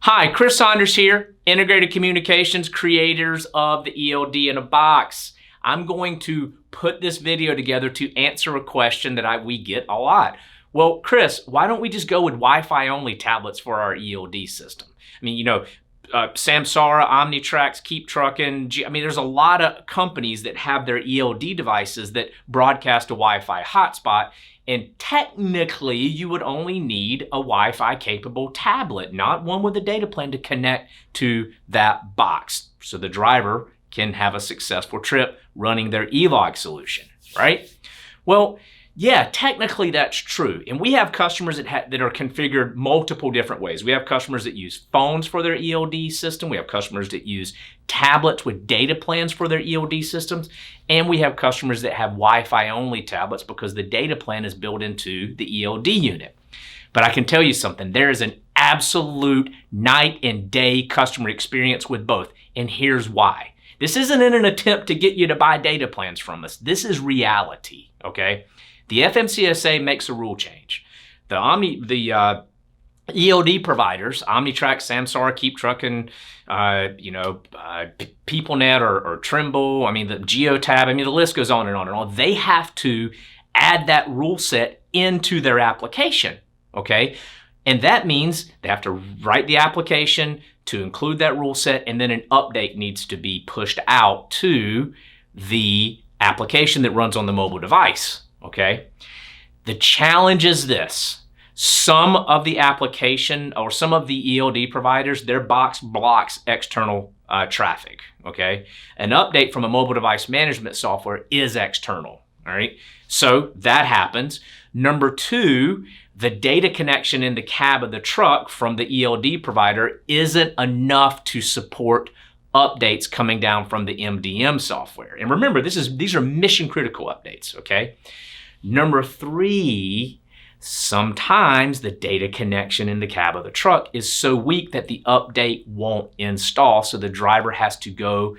Hi, Chris Saunders here, Integrated Communications, creators of the ELD in a Box. I'm going to put this video together to answer a question that we get a lot. Well, Chris, why don't we just go with Wi-Fi only tablets for our ELD system? I mean, Samsara, Omnitrax, Keep Truckin', there's a lot of companies that have their ELD devices that broadcast a Wi-Fi hotspot. And technically, you would only need a Wi-Fi capable tablet, not one with a data plan to connect to that box. So the driver can have a successful trip running their e-log solution, right? Well, yeah, technically that's true. And we have customers that are configured multiple different ways. We have customers that use phones for their ELD system. We have customers that use tablets with data plans for their ELD systems. And we have customers that have Wi-Fi only tablets because the data plan is built into the ELD unit. But I can tell you something, there is an absolute night and day customer experience with both. And here's why. This isn't in an attempt to get you to buy data plans from us. This is reality, okay? The FMCSA makes a rule change. The ELD providers, Omnitrax, Samsara, Keep Truckin', PeopleNet or Trimble, the Geotab, the list goes on and on and on. They have to add that rule set into their application, okay? And that means they have to write the application to include that rule set, and then an update needs to be pushed out to the application that runs on the mobile device. Okay, the challenge is this. Some of the application or some of the ELD providers, their box blocks external traffic, okay? An update from a mobile device management software is external, all right? So that happens. Number two, the data connection in the cab of the truck from the ELD provider isn't enough to support updates coming down from the MDM software. And remember, these are mission critical updates, okay? Number three, sometimes the data connection in the cab of the truck is so weak that the update won't install. So the driver has to go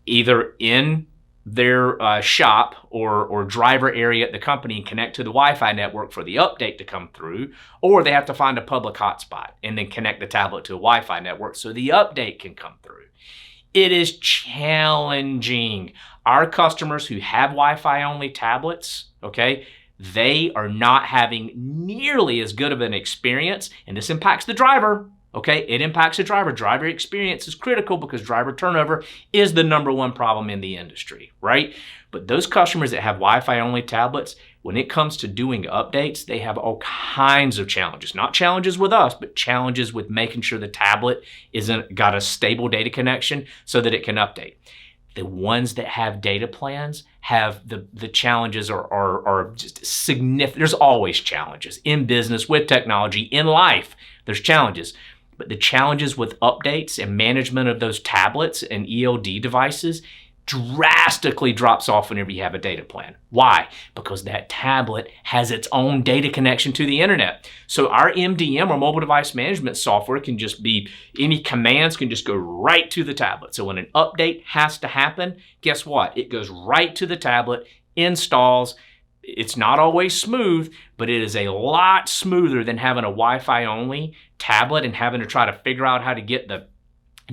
either in their shop or driver area at the company and connect to the Wi-Fi network for the update to come through, or they have to find a public hotspot and then connect the tablet to a Wi-Fi network so the update can come through. It is challenging. Our customers who have Wi-Fi only tablets, okay, they are not having nearly as good of an experience, and this impacts the driver, okay? It impacts the driver. Driver experience is critical because driver turnover is the #1 problem in the industry, right? But those customers that have Wi-Fi only tablets, when it comes to doing updates, they have all kinds of challenges. Not challenges with us, but challenges with making sure the tablet isn't got a stable data connection so that it can update. The ones that have data plans have the challenges are just significant. There's always challenges in business, with technology, in life. There's challenges. But the challenges with updates and management of those tablets and ELD devices drastically drops off whenever you have a data plan. Why? Because that tablet has its own data connection to the internet. So our MDM or mobile device management software can just be, any commands can just go right to the tablet. So when an update has to happen, guess what? It goes right to the tablet, installs. It's not always smooth, but it is a lot smoother than having a Wi-Fi only tablet and having to try to figure out how to get the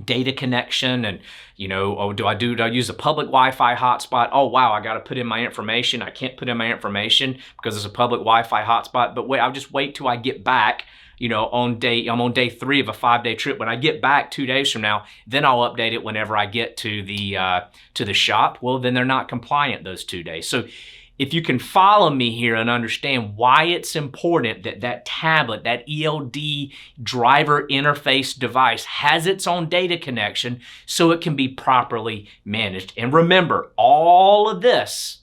data connection and, do I use a public Wi-Fi hotspot? Oh, wow, I got to put in my information. I can't put in my information because it's a public Wi-Fi hotspot, but wait, I'll just wait till I get back, I'm on day 3 of a 5-day trip. When I get back 2 days from now, then I'll update it whenever I get to the shop. Well, then they're not compliant those 2 days. So if you can follow me here and understand why it's important that that tablet, that ELD driver interface device has its own data connection so it can be properly managed. And remember, all of this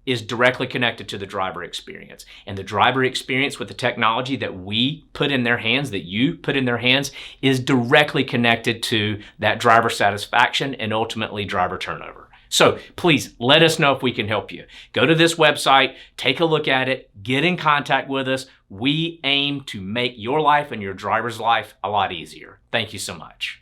is directly connected to the driver experience. And the driver experience with the technology that we put in their hands, that you put in their hands, is directly connected to that driver satisfaction and ultimately driver turnover. So please let us know if we can help you. Go to this website, take a look at it, get in contact with us. We aim to make your life and your driver's life a lot easier. Thank you so much.